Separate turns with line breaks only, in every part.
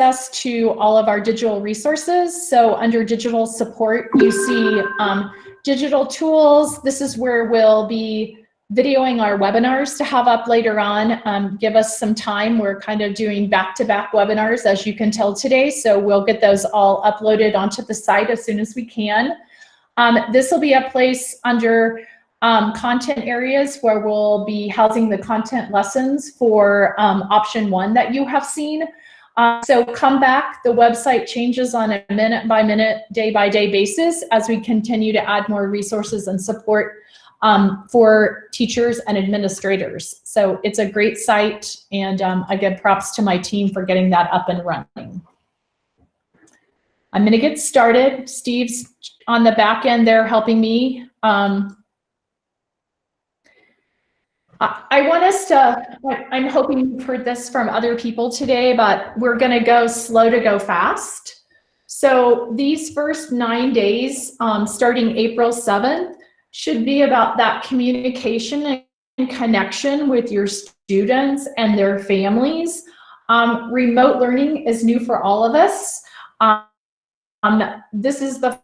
to all of our digital resources. So under digital support, you see digital tools. This is where we'll be videoing our webinars to have up later on. Give us some time. We're kind of doing back-to-back webinars, as you can tell today. So we'll get those all uploaded onto the site as soon as we can. This will be a place under content areas where we'll be housing the content lessons for option 1 that you have seen. So come back. The website changes on a minute-by-minute, day-by-day basis as we continue to add more resources and support for teachers and administrators. So it's a great site, and I give props to my team for getting that up and running. I'm going to get started. Steve's on the back end there helping me. I want us to, I'm hoping you've heard this from other people today, but we're going to go slow to go fast. So these first 9 days, starting April 7th, should be about that communication and connection with your students and their families. Remote learning is new for all of us. This is the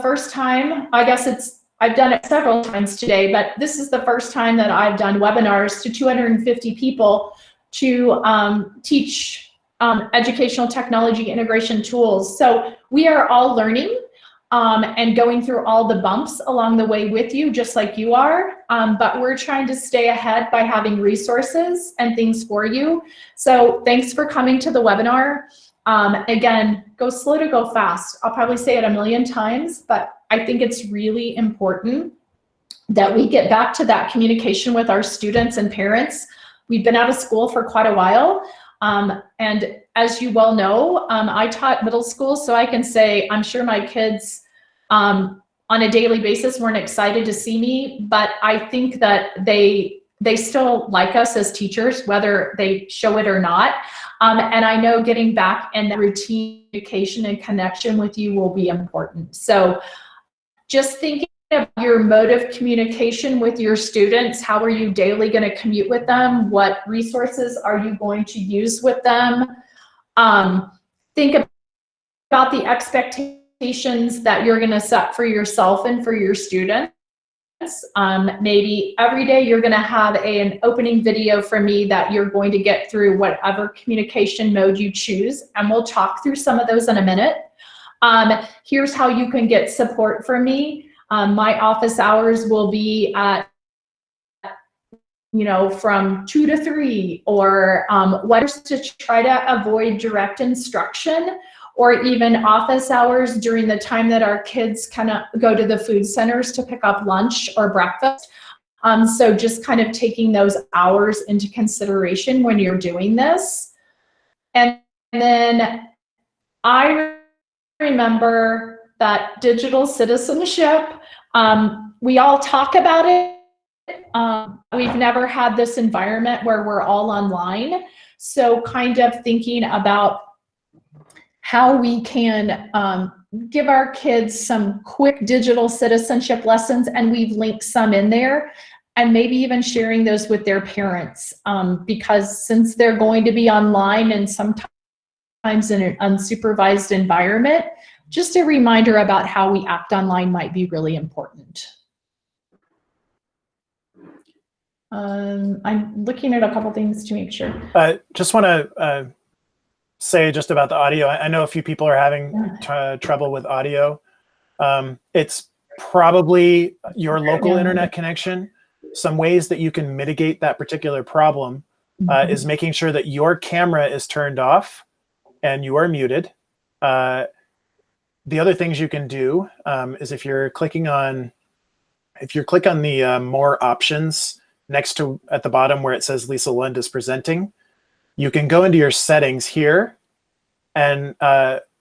first time, I guess I've done it several times today, but this is the first time that I've done webinars to 250 people to teach educational technology integration tools. So we are all learning and going through all the bumps along the way with you, just like you are, but we're trying to stay ahead by having resources and things for you. So thanks for coming to the webinar. Again, go slow to go fast. I'll probably say it a million times, but I think it's really important that we get back to that communication with our students and parents. We've been out of school for quite a while. And as you well know, I taught middle school, so I can say I'm sure my kids on a daily basis weren't excited to see me, but I think that they still like us as teachers, whether they show it or not. And I know getting back in the routine communication and connection with you will be important. So just thinking of your mode of communication with your students, how are you daily going to commute with them? What resources are you going to use with them? Think about the expectations that you're going to set for yourself and for your students. Maybe every day you're going to have an opening video from me that you're going to get through whatever communication mode you choose, and we'll talk through some of those in a minute. Here's how you can get support from me. My office hours will be at, from 2 to 3, or what to try to avoid direct instruction, or even office hours during the time that our kids kind of go to the food centers to pick up lunch or breakfast. So just kind of taking those hours into consideration when you're doing this. And then I remember that digital citizenship, we all talk about it. We've never had this environment where we're all online. So kind of thinking about how we can give our kids some quick digital citizenship lessons, and we've linked some in there, and maybe even sharing those with their parents, because since they're going to be online and sometimes in an unsupervised environment, just a reminder about how we act online might be really important. I'm looking at a couple things to make sure.
Just want to say just about the audio. I know a few people are having trouble with audio. It's probably your local internet connection. Some ways that you can mitigate that particular problem is making sure that your camera is turned off and you are muted. The other things you can do is if you click on the more options next to at the bottom where it says Lisa Lund is presenting, you can go into your settings here, and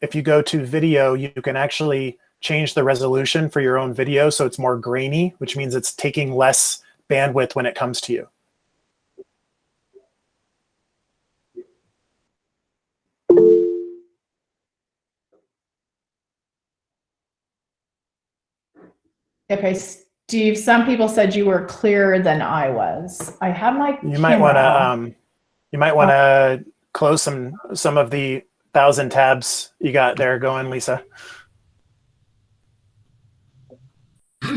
if you go to video, you can actually change the resolution for your own video so it's more grainy, which means it's taking less bandwidth when it comes to you.
Okay, Steve, some people said you were clearer than I was. I have my
You might want to close some of the 1,000 tabs you got there going, Lisa.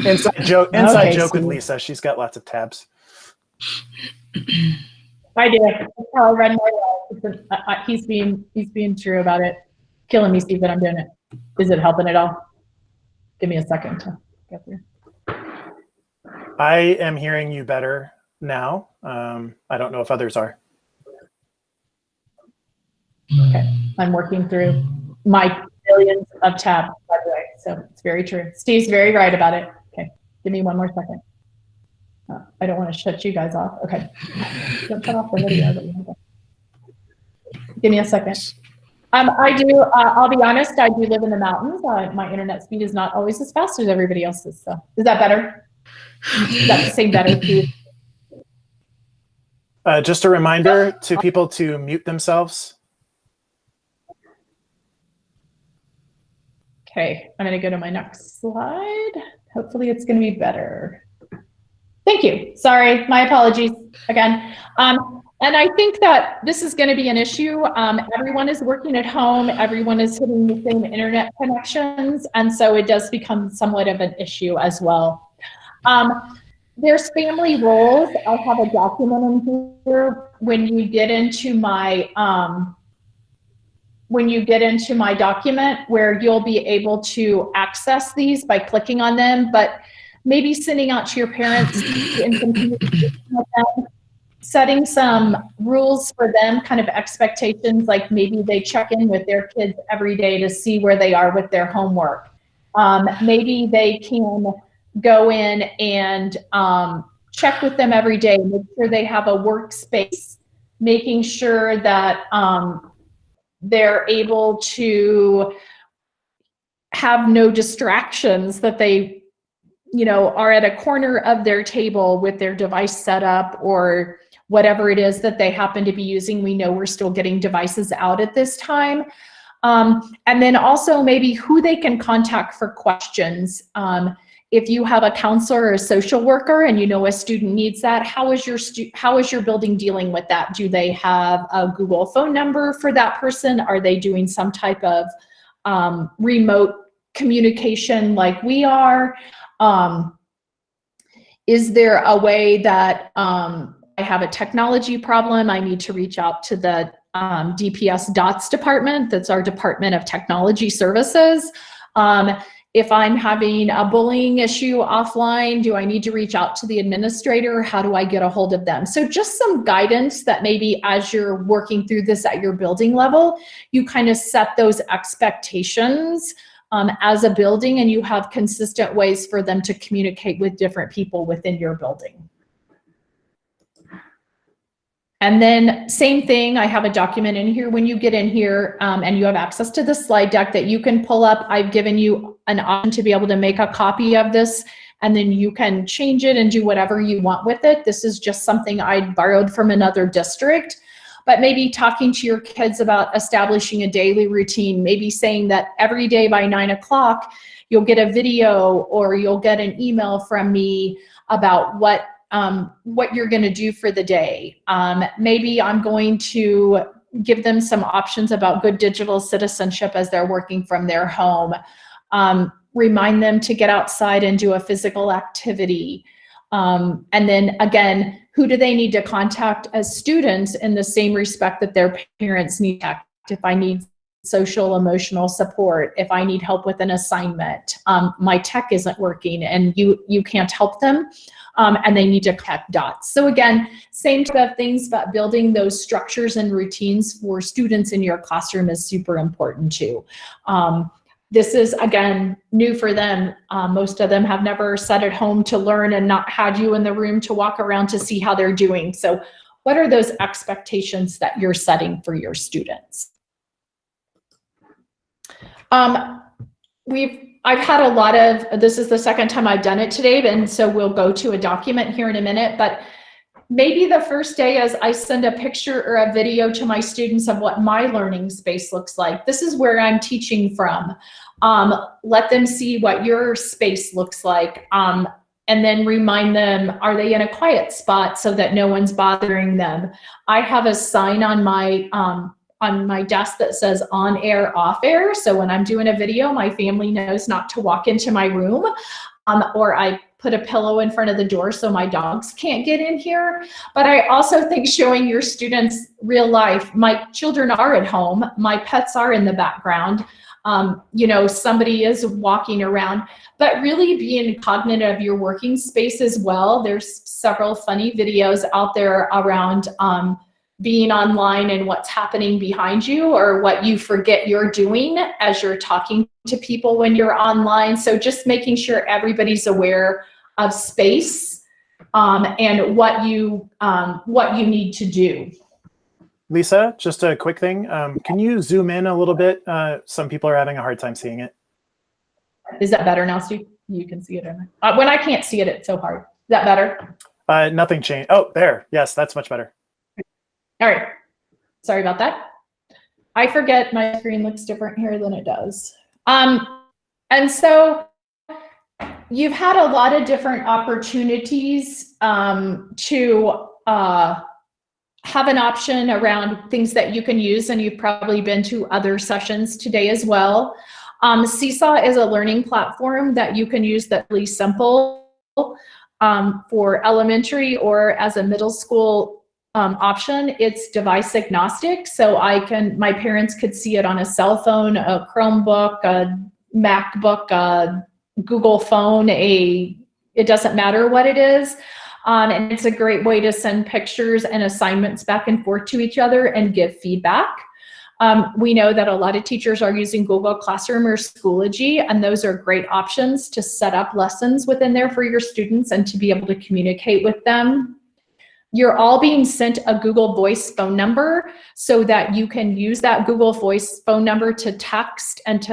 Inside joke with
Steve.
Lisa. She's got lots of tabs.
I do. That's how I run my life. He's being true about it. Killing me, Steve, but I'm doing it. Is it helping at all? Give me a second to get there.
I am hearing you better now. I don't know if others are.
Okay, I'm working through my billions of tabs, by the way, so it's very true. Steve's very right about it. Okay, give me one more second. I don't want to shut you guys off. Okay, don't shut off the video. Give me a second. I do, I'll be honest, I do live in the mountains. My internet speed is not always as fast as everybody else's, so is that better? Is that the same better, Steve?
Just a reminder to people to mute themselves.
Okay, I'm going to go to my next slide. Hopefully it's going to be better. Thank you. Sorry, my apologies again. And I think that this is going to be an issue. Everyone is working at home. Everyone is hitting the same internet connections. And so it does become somewhat of an issue as well. There's family roles. I have a document in here. When you get into my document, where you'll be able to access these by clicking on them, but maybe sending out to your parents and some communication with them, setting some rules for them, kind of expectations, like maybe they check in with their kids every day to see where they are with their homework. Maybe they can go in and check with them every day, make sure they have a workspace, making sure that they're able to have no distractions, that they, you know, are at a corner of their table with their device set up or whatever it is that they happen to be using. We know we're still getting devices out at this time. And then also maybe who they can contact for questions. If you have a counselor or a social worker and you know a student needs that, how is your building dealing with that? Do they have a Google phone number for that person? Are they doing some type of remote communication like we are? Is there a way that I have a technology problem, I need to reach out to the DPS DOTS department, that's our Department of Technology Services. If I'm having a bullying issue offline, do I need to reach out to the administrator? How do I get a hold of them? So just some guidance that maybe as you're working through this at your building level, you kind of set those expectations as a building, and you have consistent ways for them to communicate with different people within your building. And then same thing, I have a document in here. When you get in here and you have access to the slide deck that you can pull up, I've given you an option to be able to make a copy of this, and then you can change it and do whatever you want with it. This is just something I borrowed from another district, but maybe talking to your kids about establishing a daily routine, maybe saying that every day by 9 o'clock, you'll get a video or you'll get an email from me about what you're going to do for the day. Maybe I'm going to give them some options about good digital citizenship as they're working from their home. Remind them to get outside and do a physical activity. And then again, who do they need to contact as students in the same respect that their parents need to act? If I need social emotional support, if I need help with an assignment, my tech isn't working and you can't help them. And they need to connect dots. So again, same type of things, but building those structures and routines for students in your classroom is super important too. This is, again, new for them. Most of them have never sat at home to learn and not had you in the room to walk around to see how they're doing. So what are those expectations that you're setting for your students? I've had a lot of, this is the second time I've done it today, and so we'll go to a document here in a minute, but maybe the first day as I send a picture or a video to my students of what my learning space looks like. This is where I'm teaching from. Let them see what your space looks like, and then remind them, are they in a quiet spot so that no one's bothering them? I have a sign on on my desk that says on air, off air. So when I'm doing a video, my family knows not to walk into my room, or I put a pillow in front of the door so my dogs can't get in here. But I also think showing your students real life, my children are at home, my pets are in the background, you know, somebody is walking around, but really being cognizant of your working space as well. There's several funny videos out there around being online and what's happening behind you, or what you forget you're doing as you're talking to people when you're online. So just making sure everybody's aware of space and what you need to do.
Lisa, just a quick thing. Can you zoom in a little bit? Some people are having a hard time seeing it.
Is that better now, Steve? You can see it. When I can't see it, it's so hard. Is that better?
Nothing changed. Oh, there. Yes, that's much better.
All right. Sorry about that. I forget my screen looks different here than it does. And so you've had a lot of different opportunities to have an option around things that you can use, and you've probably been to other sessions today as well. Seesaw is a learning platform that you can use that's really simple for elementary or as a middle school option. It's device agnostic, so my parents could see it on a cell phone, a Chromebook, a MacBook, a Google phone, it doesn't matter what it is. And it's a great way to send pictures and assignments back and forth to each other and give feedback. We know that a lot of teachers are using Google Classroom or Schoology, and those are great options to set up lessons within there for your students and to be able to communicate with them. You're all being sent a Google Voice phone number so that you can use that Google Voice phone number to text and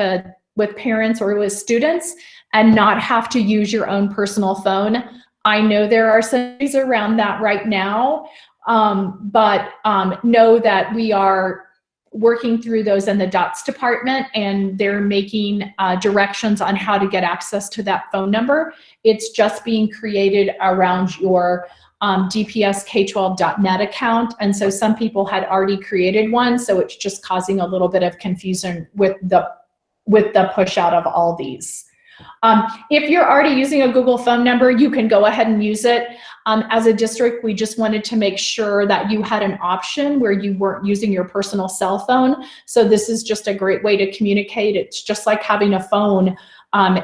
with parents or with students, and not have to use your own personal phone. I know there are some things around that right now, but know that we are working through those in the DOTS department, and they're making directions on how to get access to that phone number. It's just being created around your dpsk12.net account, and so some people had already created one, so it's just causing a little bit of confusion with the push out of all these. If you're already using a Google phone number, you can go ahead and use it. As a district, we just wanted to make sure that you had an option where you weren't using your personal cell phone. So this is just a great way to communicate. It's just like having a phone.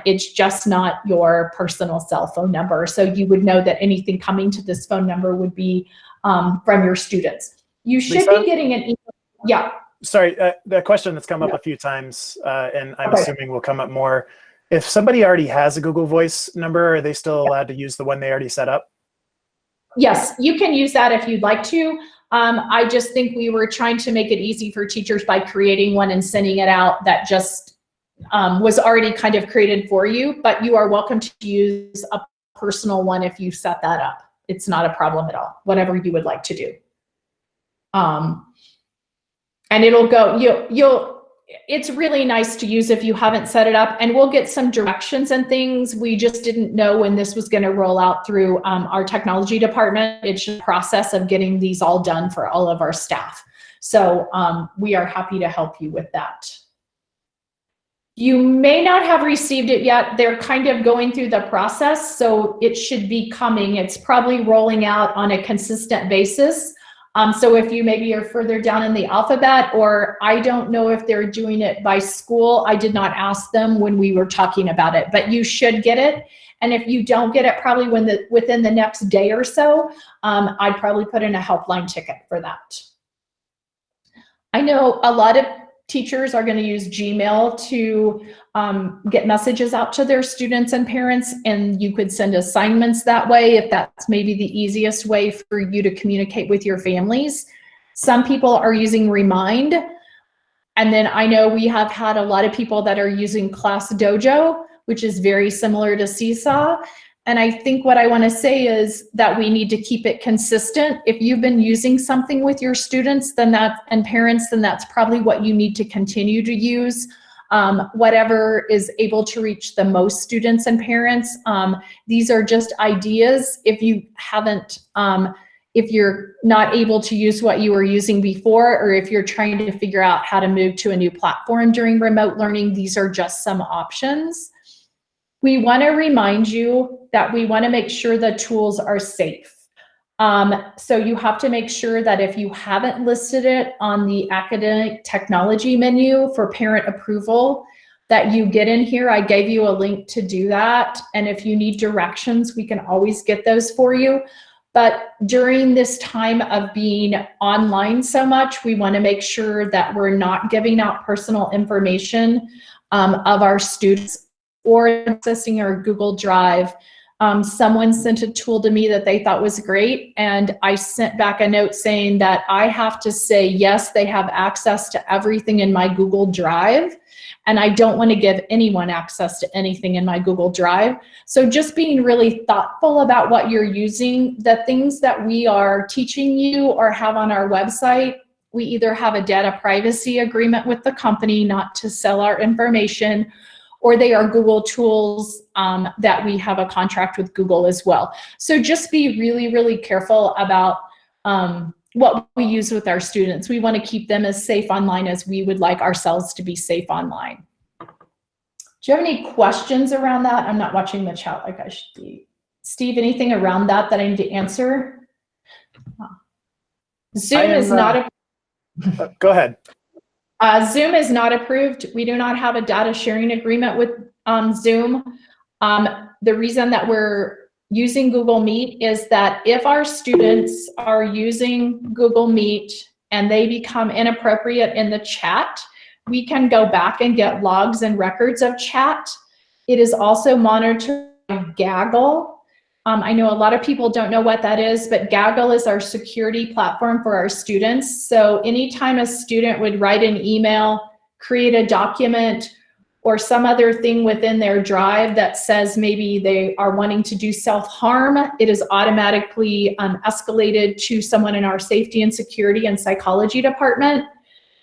It's just not your personal cell phone number. So you would know that anything coming to this phone number would be from your students. You should
Lisa?
be getting an email. Yeah.
Sorry, the question that's come up a few times, and I'm assuming will come up more. If somebody already has a Google Voice number, are they still allowed to use the one they already set up?
Yes, you can use that if you'd like to. I just think we were trying to make it easy for teachers by creating one and sending it out that just was already kind of created for you, but you are welcome to use a personal one if you set that up. It's not a problem at all, whatever you would like to do. And it'll go, it's really nice to use if you haven't set it up, and we'll get some directions and things. We just didn't know when this was going to roll out through our technology department. It's just a process of getting these all done for all of our staff. So we are happy to help you with that. You may not have received it yet. They're kind of going through the process, so it should be coming. It's probably rolling out on a consistent basis. So if you maybe are further down in the alphabet, or I don't know if they're doing it by school. I did not ask them when we were talking about it, but you should get it. And if you don't get it, probably within the next day or so, I'd probably put in a helpline ticket for that. I know a lot of teachers are going to use Gmail to get messages out to their students and parents, and you could send assignments that way if that's maybe the easiest way for you to communicate with your families. Some people are using Remind, and then I know we have had a lot of people that are using Class Dojo, which is very similar to Seesaw. And I think what I want to say is that we need to keep it consistent. If you've been using something with your students and parents, then that's probably what you need to continue to use. Whatever is able to reach the most students and parents. These are just ideas. If you haven't if you're not able to use what you were using before, or if you're trying to figure out how to move to a new platform during remote learning, these are just some options. We want to remind you that we want to make sure the tools are safe. So you have to make sure that if you haven't listed it on the academic technology menu for parent approval, that you get in here. I gave you a link to do that. And if you need directions, we can always get those for you. But during this time of being online so much, we want to make sure that we're not giving out personal information of our students or accessing our Google Drive. Someone sent a tool to me that they thought was great, and I sent back a note saying that I have to say, yes, they have access to everything in my Google Drive, and I don't want to give anyone access to anything in my Google Drive. So just being really thoughtful about what you're using. The things that we are teaching you or have on our website, we either have a data privacy agreement with the company not to sell our information, or they are Google tools that we have a contract with Google as well. So just be really, really careful about what we use with our students. We want to keep them as safe online as we would like ourselves to be safe online. Do you have any questions around that? I'm not watching the chat like I should be. Steve, anything around that I need to answer? Zoom is not a...
Go ahead.
Zoom is not approved. We do not have a data sharing agreement with Zoom. The reason that we're using Google Meet is that if our students are using Google Meet and they become inappropriate in the chat, we can go back and get logs and records of chat. It is also monitored by Gaggle. I know a lot of people don't know what that is, but Gaggle is our security platform for our students. So anytime a student would write an email, create a document, or some other thing within their drive that says maybe they are wanting to do self-harm, it is automatically escalated to someone in our safety and security and psychology department.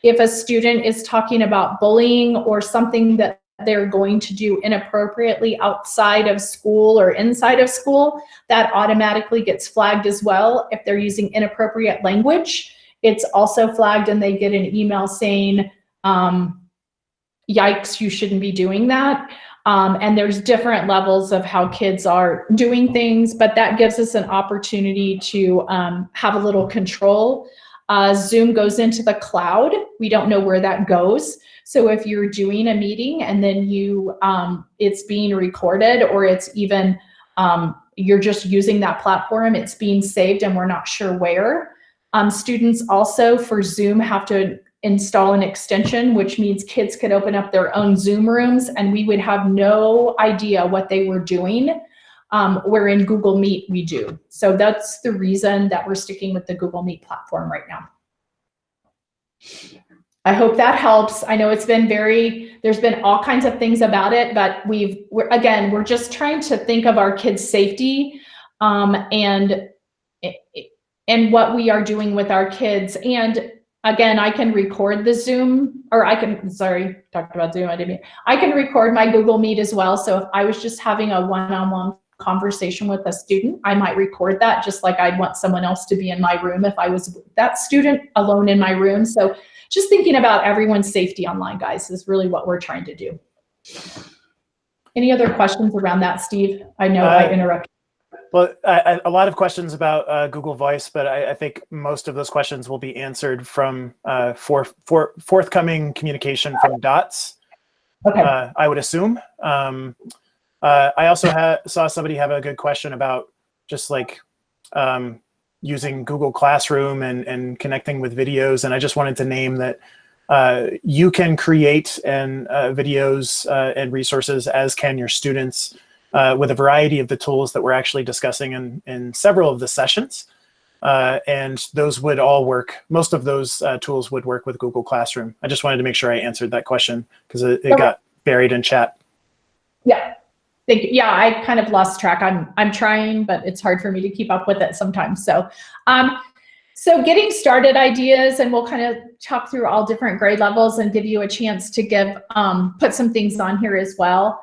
If a student is talking about bullying or something that they're going to do inappropriately outside of school or inside of school, that automatically gets flagged as well. If they're using inappropriate language, it's also flagged and they get an email saying, yikes, you shouldn't be doing that. And there's different levels of how kids are doing things, but that gives us an opportunity to have a little control. Zoom goes into the cloud. We don't know where that goes. So if you're doing a meeting and then it's being recorded, or it's even, you're just using that platform, it's being saved and we're not sure where. Students also for Zoom have to install an extension, which means kids could open up their own Zoom rooms and we would have no idea what they were doing, where in Google Meet we do. So that's the reason that we're sticking with the Google Meet platform right now. I hope that helps. I know it's been there's been all kinds of things about it, but we're just trying to think of our kids' safety and what we are doing with our kids. And again, I can record the Zoom, or I can record my Google Meet as well. So if I was just having a one-on-one conversation with a student, I might record that, just like I'd want someone else to be in my room if I was that student alone in my room. So just thinking about everyone's safety online, guys, is really what we're trying to do. Any other questions around that, Steve? I know I interrupted.
Well, a lot of questions about Google Voice, but I think most of those questions will be answered from forthcoming communication from DOTS. Okay. I would assume. I also saw somebody have a good question about just like using Google Classroom and connecting with videos. And I just wanted to name that you can create videos and resources, as can your students, with a variety of the tools that we're actually discussing in several of the sessions. And those would all work. Most of those tools would work with Google Classroom. I just wanted to make sure I answered that question because it got buried in chat.
Yeah. Thank you. Yeah, I kind of lost track. I'm trying, but it's hard for me to keep up with it sometimes. So, so getting started ideas, and we'll kind of talk through all different grade levels and give you a chance to put some things on here as well.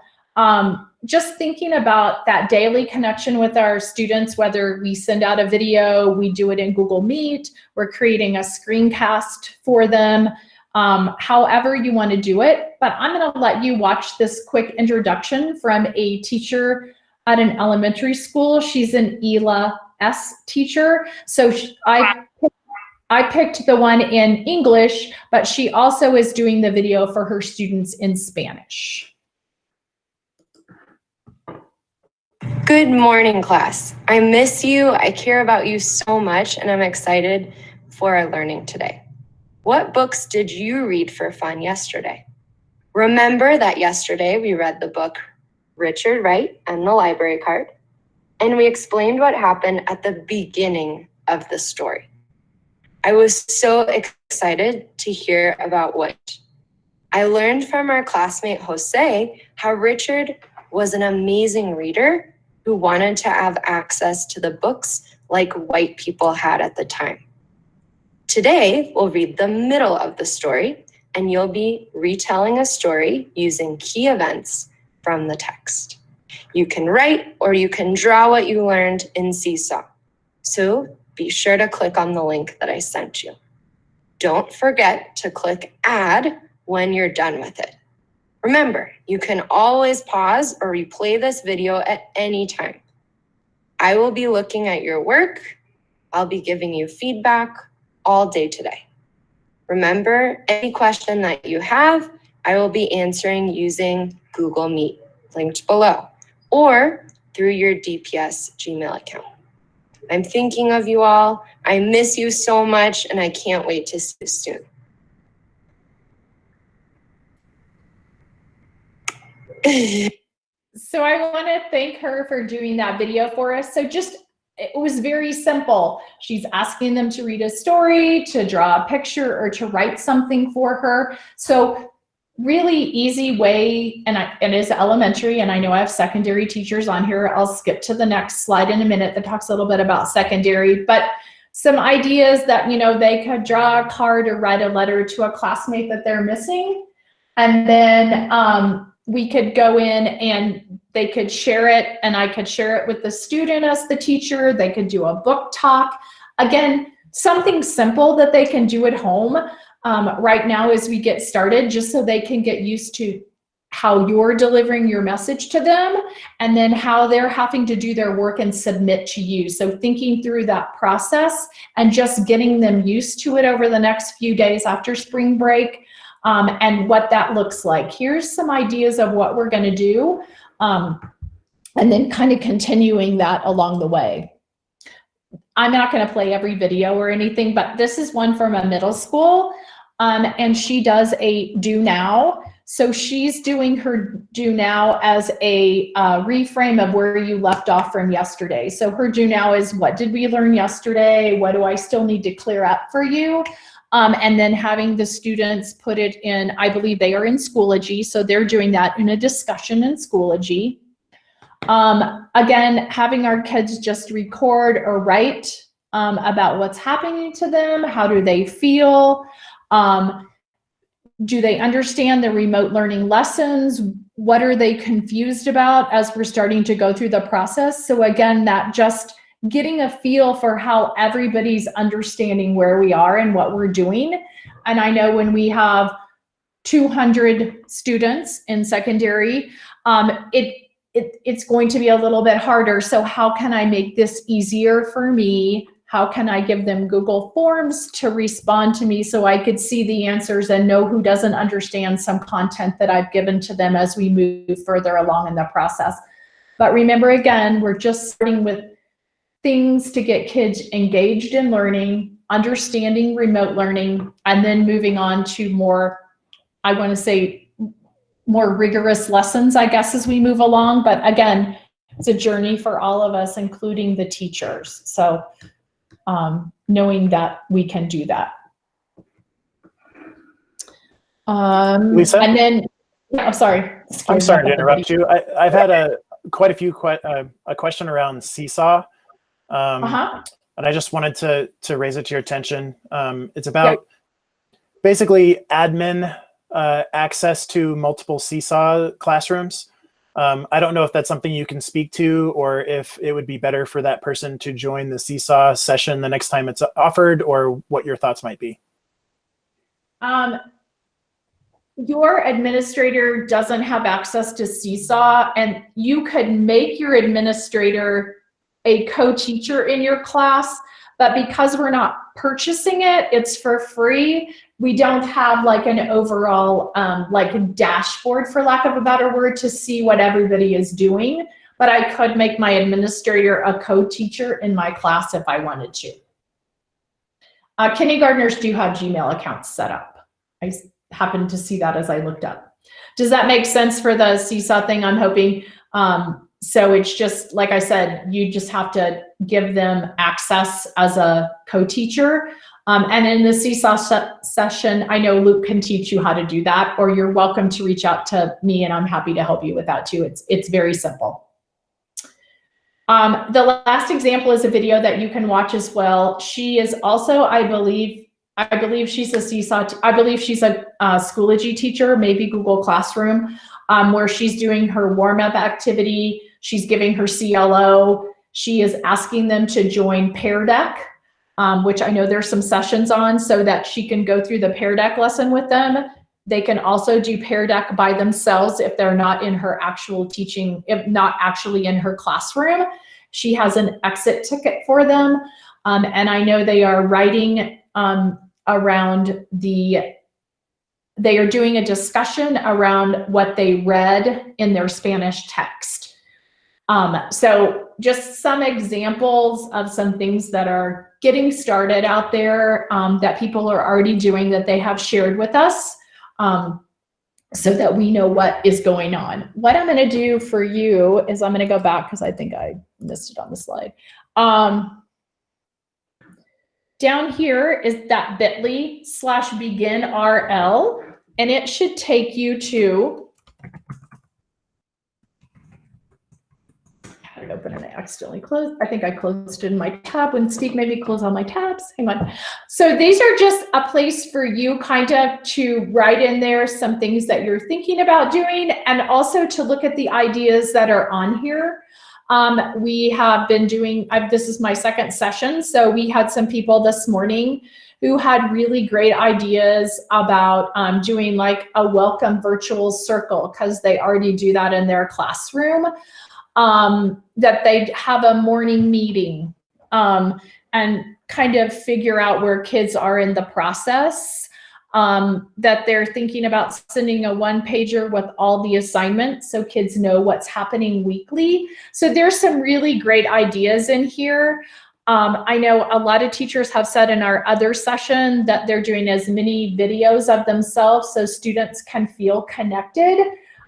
just thinking about that daily connection with our students, whether we send out a video, we do it in Google Meet, we're creating a screencast for them, however you want to do it. But I'm going to let you watch this quick introduction from a teacher at an elementary school. She's an ELA S teacher. So I picked the one in English, but she also is doing the video for her students in Spanish.
Good morning, class. I miss you. I care about you so much, and I'm excited for our learning today. What books did you read for fun yesterday? Remember that yesterday we read the book Richard Wright and the Library Card, and we explained what happened at the beginning of the story. I was so excited to hear about what I learned from our classmate Jose how Richard was an amazing reader who wanted to have access to the books like white people had at the time. Today, we'll read the middle of the story, and you'll be retelling a story using key events from the text. You can write or you can draw what you learned in Seesaw. So be sure to click on the link that I sent you. Don't forget to click Add when you're done with it. Remember, you can always pause or replay this video at any time. I will be looking at your work. I'll be giving you feedback all day today. Remember, any question that you have, I will be answering using Google Meet, linked below, or through your DPS Gmail account. I'm thinking of you all. I miss you so much, and I can't wait to see you soon.
So I want to thank her for doing that video for us. So it was very simple. She's asking them to read a story, to draw a picture, or to write something for her. So really easy way, and it is elementary, and I know I have secondary teachers on here. I'll skip to the next slide in a minute that talks a little bit about secondary, but some ideas that, they could draw a card or write a letter to a classmate that they're missing. And then we could go in and they could share it, and I could share it with the student as the teacher. They could do a book talk. Again, something simple that they can do at home right now as we get started, just so they can get used to how you're delivering your message to them, and then how they're having to do their work and submit to you. So thinking through that process and just getting them used to it over the next few days after spring break. And what that looks like. Here's some ideas of what we're going to do, and then kind of continuing that along the way. I'm not going to play every video or anything, but this is one from a middle school, and she does a do now. So she's doing her do now as a reframe of where you left off from yesterday. So her do now is, what did we learn yesterday? What do I still need to clear up for you? And then having the students put it in, I believe they are in Schoology, so they're doing that in a discussion in Schoology. Again, having our kids just record or write about what's happening to them. How do they feel? Do they understand the remote learning lessons? What are they confused about as we're starting to go through the process? So again, that just getting a feel for how everybody's understanding where we are and what we're doing. And I know when we have 200 students in secondary, it's going to be a little bit harder. So how can I make this easier for me? How can I give them Google Forms to respond to me so I could see the answers and know who doesn't understand some content that I've given to them as we move further along in the process? But remember, again, we're just starting with things to get kids engaged in learning, understanding remote learning, and then moving on to more, I want to say, more rigorous lessons, I guess, as we move along. But again, it's a journey for all of us, including the teachers. So knowing that we can do that.
Lisa?
And then, I'm sorry.
I'm sorry to interrupt you. I've had quite a few a question around Seesaw. And I just wanted to raise it to your attention. It's about basically admin access to multiple Seesaw classrooms. I don't know if that's something you can speak to, or if it would be better for that person to join the Seesaw session the next time it's offered, or what your thoughts might be.
Your administrator doesn't have access to Seesaw, and you could make your administrator a co-teacher in your class, but because we're not purchasing it, it's for free. We don't have like an overall like a dashboard, for lack of a better word, to see what everybody is doing, but I could make my administrator a co-teacher in my class if I wanted to. Kindergartners do have Gmail accounts set up. I happened to see that as I looked up. Does that make sense for the Seesaw thing? I'm hoping. So it's just, like I said, you just have to give them access as a co-teacher. And in the Seesaw session, I know Luke can teach you how to do that, or you're welcome to reach out to me and I'm happy to help you with that too. It's very simple. The last example is a video that you can watch as well. She is also, I believe she's a Seesaw, I believe she's a Schoology teacher, maybe Google Classroom, where she's doing her warm-up activity. She's giving her CLO. She is asking them to join Pear Deck, which I know there's some sessions on, so that she can go through the Pear Deck lesson with them. They can also do Pear Deck by themselves if they're not in her actual teaching, if not actually in her classroom. She has an exit ticket for them. And I know they are writing around they are doing a discussion around what they read in their Spanish text. So just some examples of some things that are getting started out there that people are already doing that they have shared with us, so that we know what is going on. What I'm gonna do for you is I'm gonna go back because I think I missed it on the slide. Down here is that bit.ly/begin-RL, and it should take you to, I had it open and I accidentally closed. I think I closed it in my tab when Steve made me close all my tabs. Hang on. So these are just a place for you kind of to write in there some things that you're thinking about doing, and also to look at the ideas that are on here. We have been doing, this is my second session, so we had some people this morning who had really great ideas about doing like a welcome virtual circle, because they already do that in their classroom, that they'd have a morning meeting and kind of figure out where kids are in the process. That they're thinking about sending a one-pager with all the assignments so kids know what's happening weekly. So there's some really great ideas in here. I know a lot of teachers have said in our other session that they're doing as many videos of themselves so students can feel connected.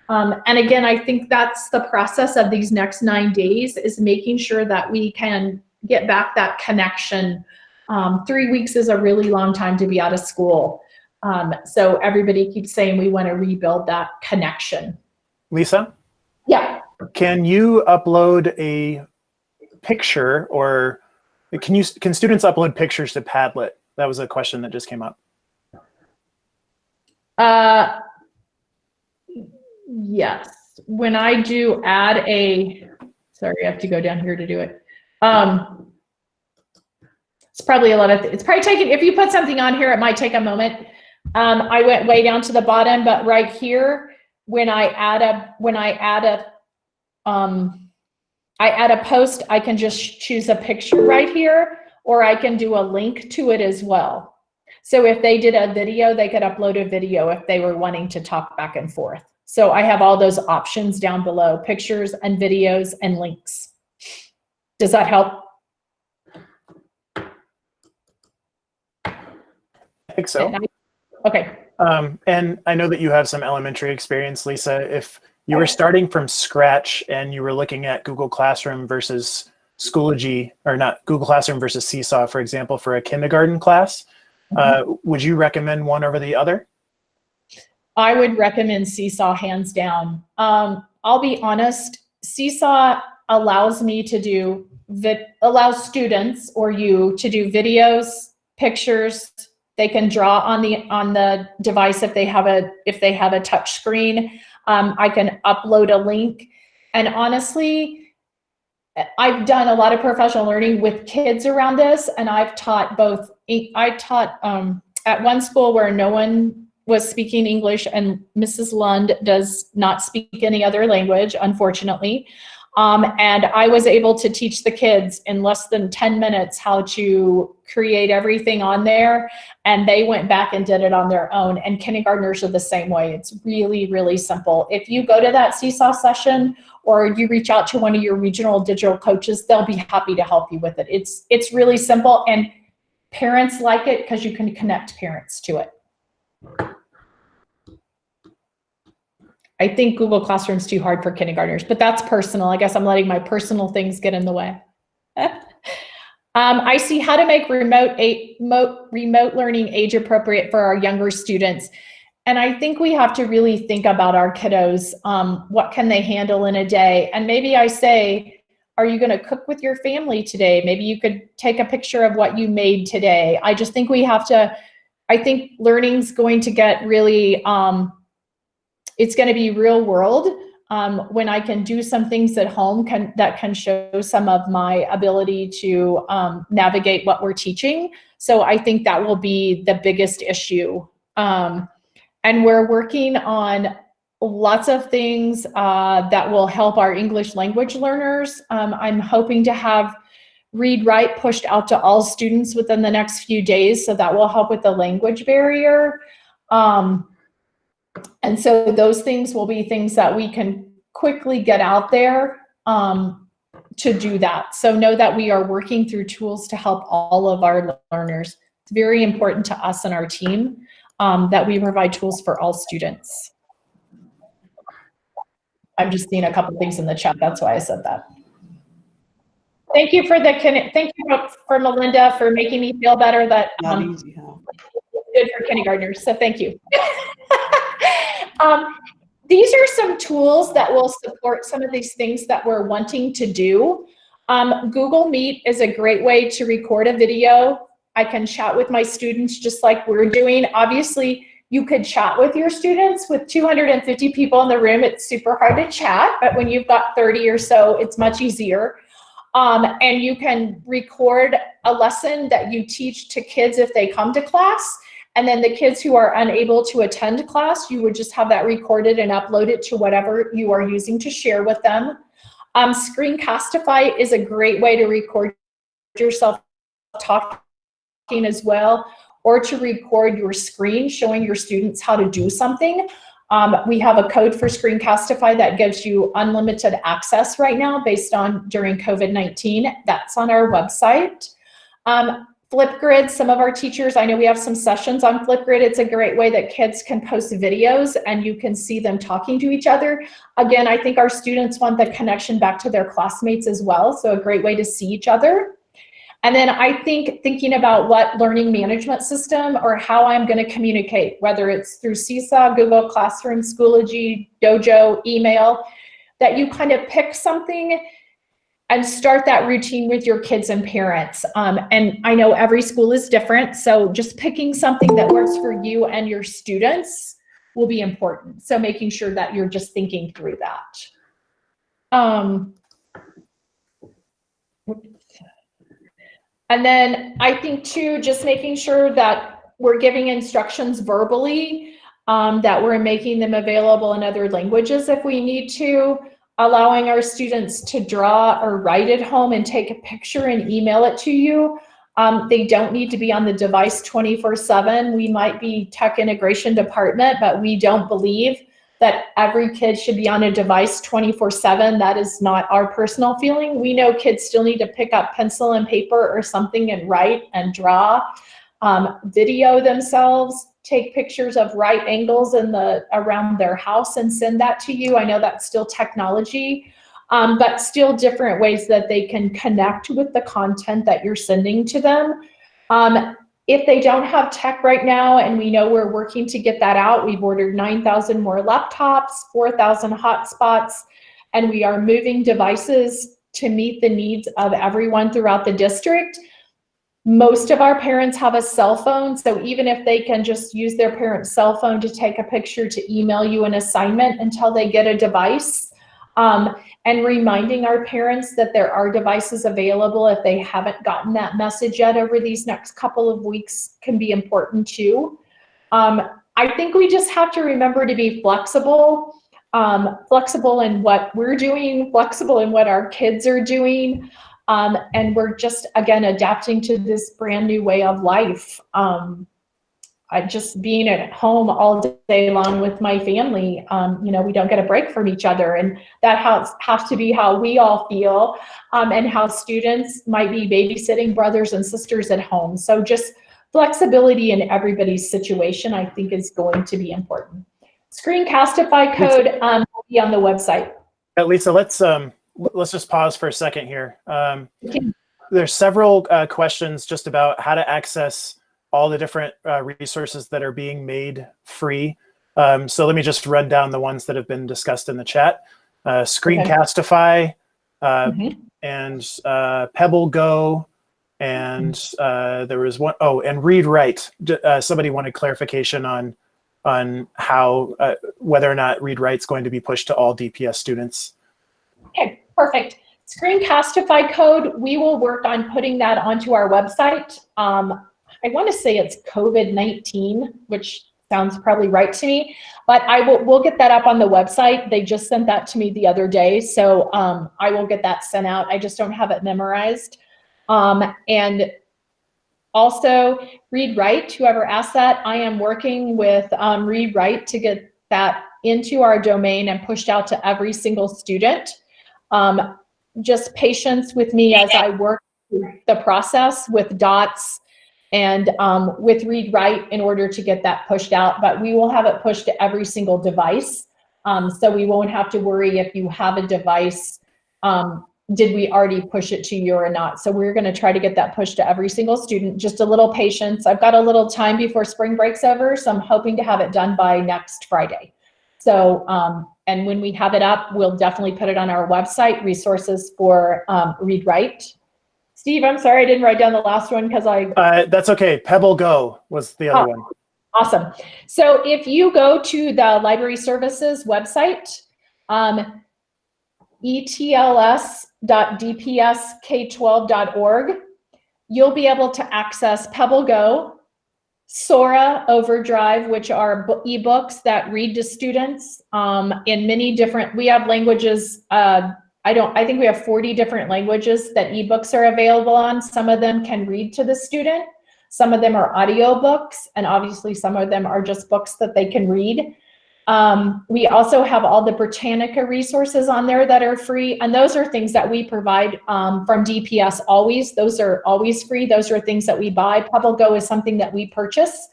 And again, I think that's the process of these next 9 days, is making sure that we can get back that connection. 3 weeks is a really long time to be out of school. So everybody keeps saying we want to rebuild that connection.
Lisa?
Yeah.
Can you upload a picture, or can students upload pictures to Padlet? That was a question that just came up.
Yes. When I do add sorry, I have to go down here to do it. It's probably a lot of, it's probably taking, if you put something on here, it might take a moment. I went way down to the bottom, but right here, when I add a post, I can just choose a picture right here, or I can do a link to it as well. So if they did a video, they could upload a video if they were wanting to talk back and forth. So I have all those options down below: pictures and videos and links. Does that help?
I think so.
Okay.
And I know that you have some elementary experience, Lisa. If you were starting from scratch and you were looking at Google Classroom versus Schoology, or not, Google Classroom versus Seesaw, for example, for a kindergarten class, would you recommend one over the other?
I would recommend Seesaw hands down. I'll be honest, Seesaw allows me to do, allows students or you to do videos, pictures. They can draw on the device if they have a touch screen. I can upload a link. And honestly, I've done a lot of professional learning with kids around this, and I've taught both. I taught at one school where no one was speaking English, and Mrs. Lund does not speak any other language, unfortunately. And I was able to teach the kids in less than 10 minutes how to create everything on there. And they went back and did it on their own. And kindergartners are the same way. It's really, really simple. If you go to that Seesaw session or you reach out to one of your regional digital coaches, they'll be happy to help you with it. It's really simple, and parents like it because you can connect parents to it. I think Google Classroom's too hard for kindergartners, but that's personal. I guess I'm letting my personal things get in the way. I see how to make remote learning age appropriate for our younger students. And I think we have to really think about our kiddos. What can they handle in a day? And maybe I say, are you going to cook with your family today? Maybe you could take a picture of what you made today. I just think we have to, I think learning's going to get really, it's going to be real world when I can do some things at home that can show some of my ability to navigate what we're teaching. So I think that will be the biggest issue. And we're working on lots of things that will help our English language learners. I'm hoping to have Read Write pushed out to all students within the next few days, so that will help with the language barrier. And so those things will be things that we can quickly get out there to do that. So know that we are working through tools to help all of our learners. It's very important to us and our team that we provide tools for all students. I'm just seeing a couple things in the chat. That's why I said that. Thank you for for Melinda for making me feel better that it's good for kindergartners. So thank you. These are some tools that will support some of these things that we're wanting to do. Google Meet is a great way to record a video. I can chat with my students just like we're doing. Obviously, you could chat with your students. With 250 people in the room, it's super hard to chat, but when you've got 30 or so, it's much easier. And you can record a lesson that you teach to kids if they come to class. And then the kids who are unable to attend class, you would just have that recorded and upload it to whatever you are using to share with them. Screencastify is a great way to record yourself talking as well, or to record your screen showing your students how to do something. We have a code for Screencastify that gives you unlimited access right now based on during COVID-19. That's on our website. Flipgrid, some of our teachers, I know we have some sessions on Flipgrid. It's a great way that kids can post videos and you can see them talking to each other. Again, I think our students want the connection back to their classmates as well, so a great way to see each other. And then I think thinking about what learning management system or how I'm going to communicate, whether it's through Seesaw, Google Classroom, Schoology, Dojo, email, that you kind of pick something and start that routine with your kids and parents. And I know every school is different, so just picking something that works for you and your students will be important. So making sure that you're just thinking through that. And then I think too, just making sure that we're giving instructions verbally, that we're making them available in other languages if we need to, allowing our students to draw or write at home and take a picture and email it to you. They don't need to be on the device 24/7. We might be tech integration department, but we don't believe that every kid should be on a device 24/7. That is not our personal feeling. We know kids still need to pick up pencil and paper or something and write and draw, video themselves, take pictures of right angles in around their house and send that to you. I know that's still technology, but still different ways that they can connect with the content that you're sending to them. If they don't have tech right now, and we know we're working to get that out, we've ordered 9,000 more laptops, 4,000 hotspots, and we are moving devices to meet the needs of everyone throughout the district. Most of our parents have a cell phone, so even if they can just use their parent's cell phone to take a picture to email you an assignment until they get a device, and reminding our parents that there are devices available if they haven't gotten that message yet over these next couple of weeks can be important too. I think we just have to remember to be flexible, flexible in what we're doing, flexible in what our kids are doing. And we're just, again, adapting to this brand new way of life. Just being at home all day long with my family, we don't get a break from each other. And that has to be how we all feel, and how students might be babysitting brothers and sisters at home. So just flexibility in everybody's situation, I think, is going to be important. Screencastify code will be on the website.
Lisa, let's just pause for a second here. There's several questions just about how to access all the different resources that are being made free. So let me just run down the ones that have been discussed in the chat. Screencastify, and Pebble Go, and there was one, and Read Write. Somebody wanted clarification on how, whether or not Read Write's going to be pushed to all DPS students.
Okay, perfect. Screencastify code, we will work on putting that onto our website. I want to say it's COVID-19, which sounds probably right to me, but we'll get that up on the website. They just sent that to me the other day, so I will get that sent out. I just don't have it memorized. And also Read Write, whoever asked that, I am working with Read Write to get that into our domain and pushed out to every single student. Just patience with me as I work through the process with DOTS and with Read Write in order to get that pushed out, but we will have it pushed to every single device. So we won't have to worry if you have a device, did we already push it to you or not? So we're gonna try to get that pushed to every single student. Just a little patience. I've got a little time before spring break's over, so I'm hoping to have it done by next Friday. So, and when we have it up, we'll definitely put it on our website, resources for Read Write. Steve, I'm sorry I didn't write down the last one because
That's okay. Pebble Go was the other one.
Awesome. So if you go to the Library Services website, etls.dpsk12.org, you'll be able to access Pebble Go, Sora, Overdrive, which are ebooks that read to students in many different, we have languages, I think we have 40 different languages that ebooks are available on. Some of them can read to the student. Some of them are audio books, and obviously some of them are just books that they can read. We also have all the Britannica resources on there that are free, and those are things that we provide from DPS always. Those are always free. Those are things that we buy. Pebble Go is something that we purchase.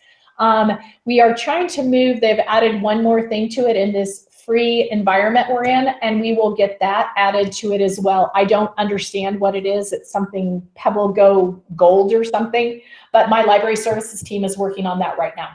We are trying to move, they've added one more thing to it in this free environment we're in, and we will get that added to it as well. I don't understand what it is. It's something Pebble Go Gold or something, but my library services team is working on that right now.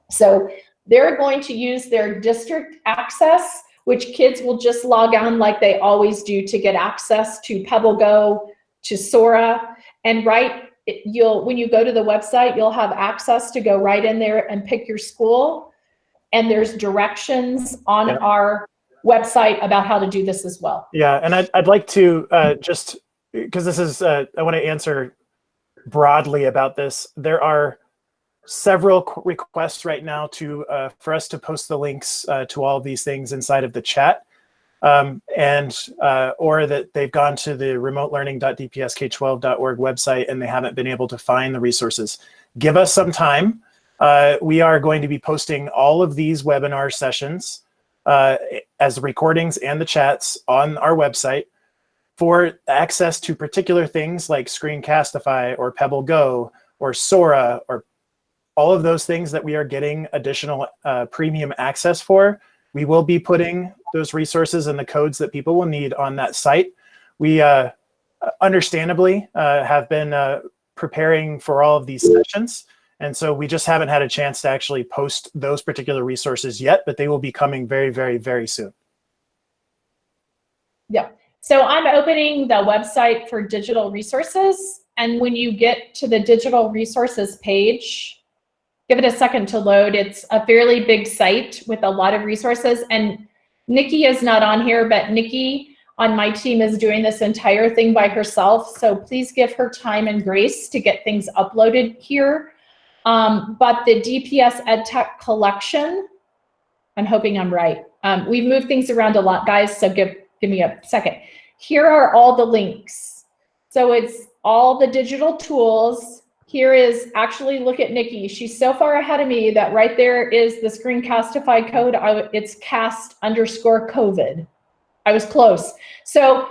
So they're going to use their district access, which kids will just log on like they always do to get access to Pebble Go, to Sora, and when you go to the website, you'll have access to go right in there and pick your school. And there's directions on our website about how to do this as well.
Yeah, and I'd like to just, because this is, I want to answer broadly about this. There are several requests right now for us to post the links to all of these things inside of the chat, or that they've gone to the remotelearning.dpsk12.org website and they haven't been able to find the resources. Give us some time. We are going to be posting all of these webinar sessions as the recordings and the chats on our website. For access to particular things like Screencastify or Pebble Go or Sora or all of those things that we are getting additional premium access for, we will be putting those resources and the codes that people will need on that site. We understandably have been preparing for all of these sessions. And so we just haven't had a chance to actually post those particular resources yet, but they will be coming very, very, very soon.
Yeah. So I'm opening the website for digital resources, and when you get to the digital resources page, give it a second to load. It's a fairly big site with a lot of resources, and Nikki is not on here, but Nikki on my team is doing this entire thing by herself, so please give her time and grace to get things uploaded here. But the DPS EdTech collection, I'm hoping I'm right. We've moved things around a lot, guys, so give me a second. Here are all the links. So it's all the digital tools. Here is, actually, look at Nikki. She's so far ahead of me that right there is the Screencastify code. It's cast_COVID. I was close. So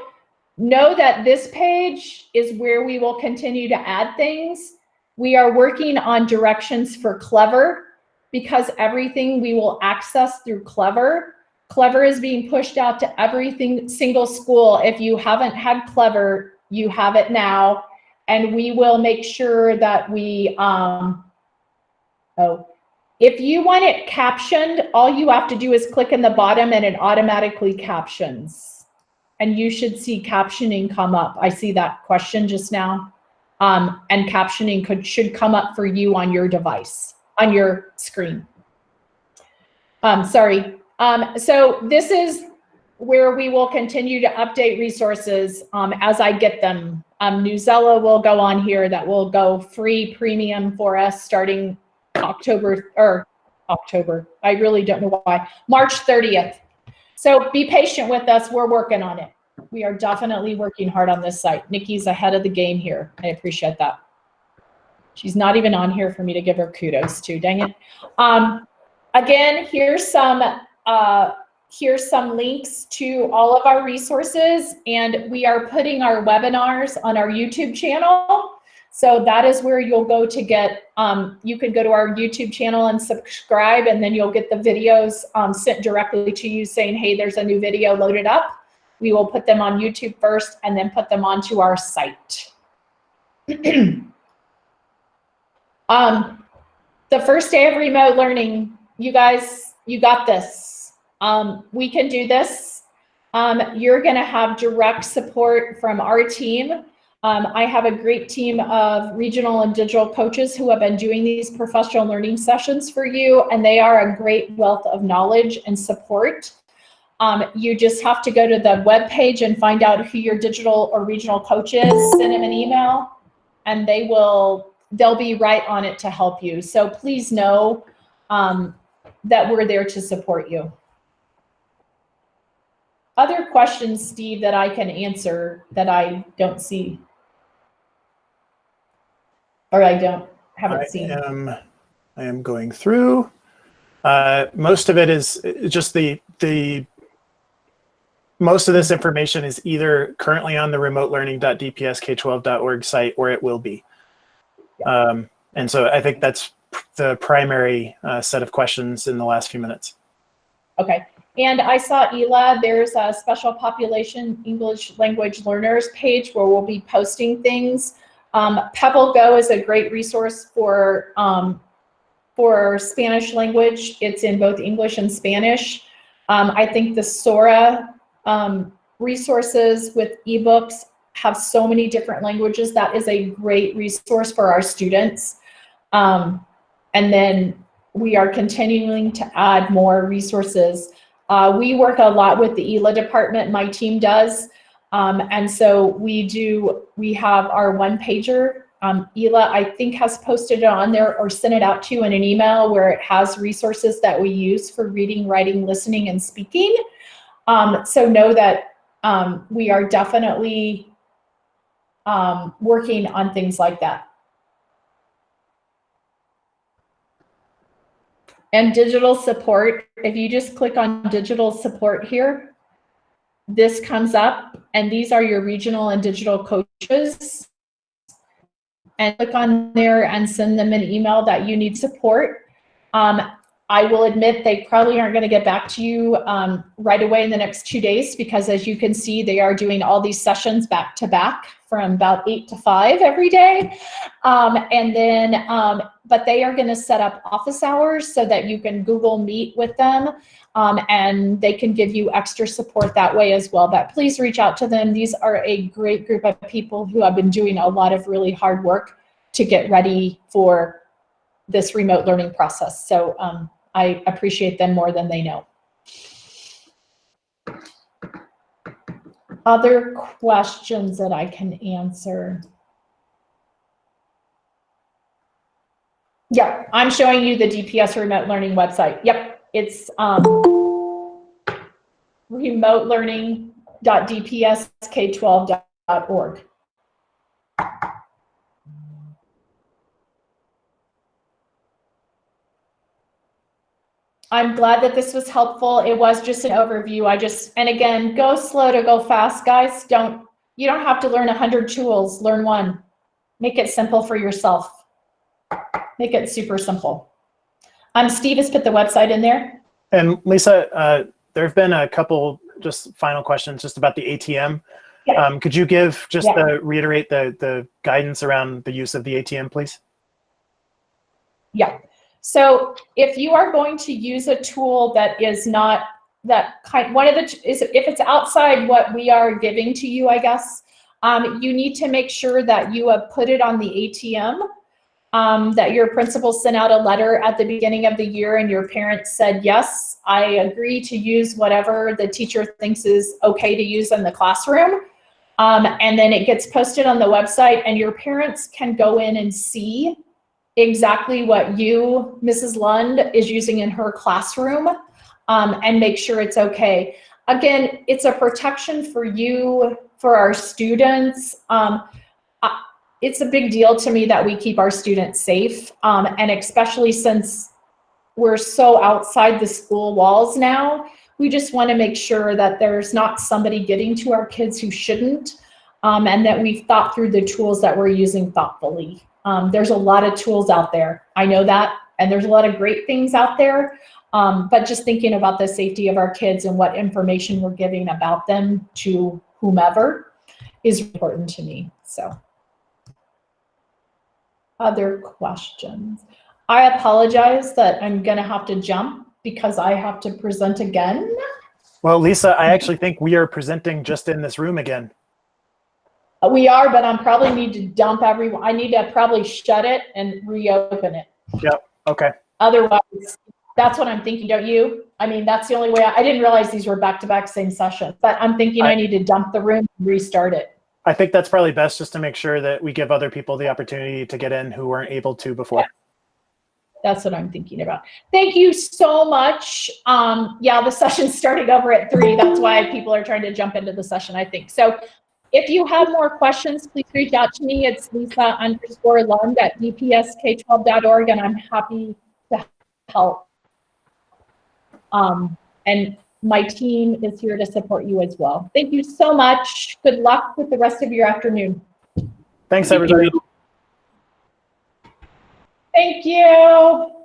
know that this page is where we will continue to add things. We are working on directions for Clever, because everything we will access through Clever. Clever is being pushed out to every single school. If you haven't had Clever, you have it now. And we will make sure that we, if you want it captioned, all you have to do is click in the bottom and it automatically captions. And you should see captioning come up. I see that question just now. And captioning should come up for you on your device, on your screen. Sorry. So this is where we will continue to update resources as I get them. Newsella will go on here. That will go free premium for us starting October. I really don't know why. March 30th. So be patient with us. We're working on it. We are definitely working hard on this site. Nikki's ahead of the game here. I appreciate that. She's not even on here for me to give her kudos to. Dang it. Again, here's some links to all of our resources, and we are putting our webinars on our YouTube channel. So that is where you'll go to get, you can go to our YouTube channel and subscribe, and then you'll get the videos sent directly to you saying, hey, there's a new video loaded up. We will put them on YouTube first and then put them onto our site. The first day of remote learning, you guys, you got this. We can do this. You're gonna have direct support from our team. I have a great team of regional and digital coaches who have been doing these professional learning sessions for you, and they are a great wealth of knowledge and support. You just have to go to the webpage and find out who your digital or regional coach is, send them an email, and they'll be right on it to help you. So please know that we're there to support you. Other questions, Steve, that I can answer that I don't see? Or I haven't seen.
I am going through. Most of it is just most of this information is either currently on the remotelearning.dpsk12.org site, or it will be. And so I think that's the primary set of questions in the last few minutes. Okay.
And I saw, Ela, there's a special population English language learners page where we'll be posting things. Pebble Go is a great resource for Spanish language. It's in both English and Spanish. I think the Sora resources with ebooks have so many different languages. That is a great resource for our students. And then we are continuing to add more resources. We work a lot with the ELA department, my team does. And so we have our one-pager. ELA, I think, has posted it on there or sent it out to you in an email where it has resources that we use for reading, writing, listening, and speaking. So know that we are definitely working on things like that. And digital support, if you just click on digital support here, this comes up, and these are your regional and digital coaches. And click on there and send them an email that you need support. I will admit they probably aren't going to get back to you right away in the next 2 days, because as you can see, they are doing all these sessions back to back from about 8 to 5 every day. But they are going to set up office hours so that you can Google Meet with them, and they can give you extra support that way as well. But please reach out to them. These are a great group of people who have been doing a lot of really hard work to get ready for this remote learning process. So I appreciate them more than they know. Other questions that I can answer? Yeah, I'm showing you the DPS remote learning website. Yep, it's remote-learning.dpsk12.org. I'm glad that this was helpful. It was just an overview. And again, go slow to go fast, guys. You don't have to learn 100 tools, learn one. Make it simple for yourself. Make it super simple. Steve has put the website in there.
And Lisa, there have been a couple just final questions just about the ATM. Yeah. Could you reiterate the guidance around the use of the ATM, please?
Yeah. So if you are going to use a tool that is not if it's outside what we are giving to you, I guess, you need to make sure that you have put it on the ATM, that your principal sent out a letter at the beginning of the year and your parents said, yes, I agree to use whatever the teacher thinks is okay to use in the classroom. And then it gets posted on the website and your parents can go in and see exactly what Mrs. Lund, is using in her classroom, and make sure it's okay. Again, it's a protection for you, for our students. It's a big deal to me that we keep our students safe, and especially since we're so outside the school walls now, we just want to make sure that there's not somebody getting to our kids who shouldn't, and that we've thought through the tools that we're using thoughtfully. There's a lot of tools out there. I know that, and there's a lot of great things out there, but just thinking about the safety of our kids and what information we're giving about them to whomever is important to me. So, other questions? I apologize that I'm gonna have to jump because I have to present again.
Well, Lisa, I actually think we are presenting just in this room again.
We are, but I probably need to dump everyone. I need to probably shut it and reopen it.
Yep, okay.
Otherwise, that's what I'm thinking, don't you? I mean, that's the only way. I didn't realize these were back-to-back same sessions, but I'm thinking I need to dump the room and restart it.
I think that's probably best, just to make sure that we give other people the opportunity to get in who weren't able to before.
Yeah. That's what I'm thinking about. Thank you so much. Yeah, the session's starting over at 3. That's why people are trying to jump into the session, I think. So if you have more questions, please reach out to me. It's Lisa_Lund@dpsk12.org, and I'm happy to help. And my team is here to support you as well. Thank you so much. Good luck with the rest of your afternoon.
Thanks, everybody.
Thank you.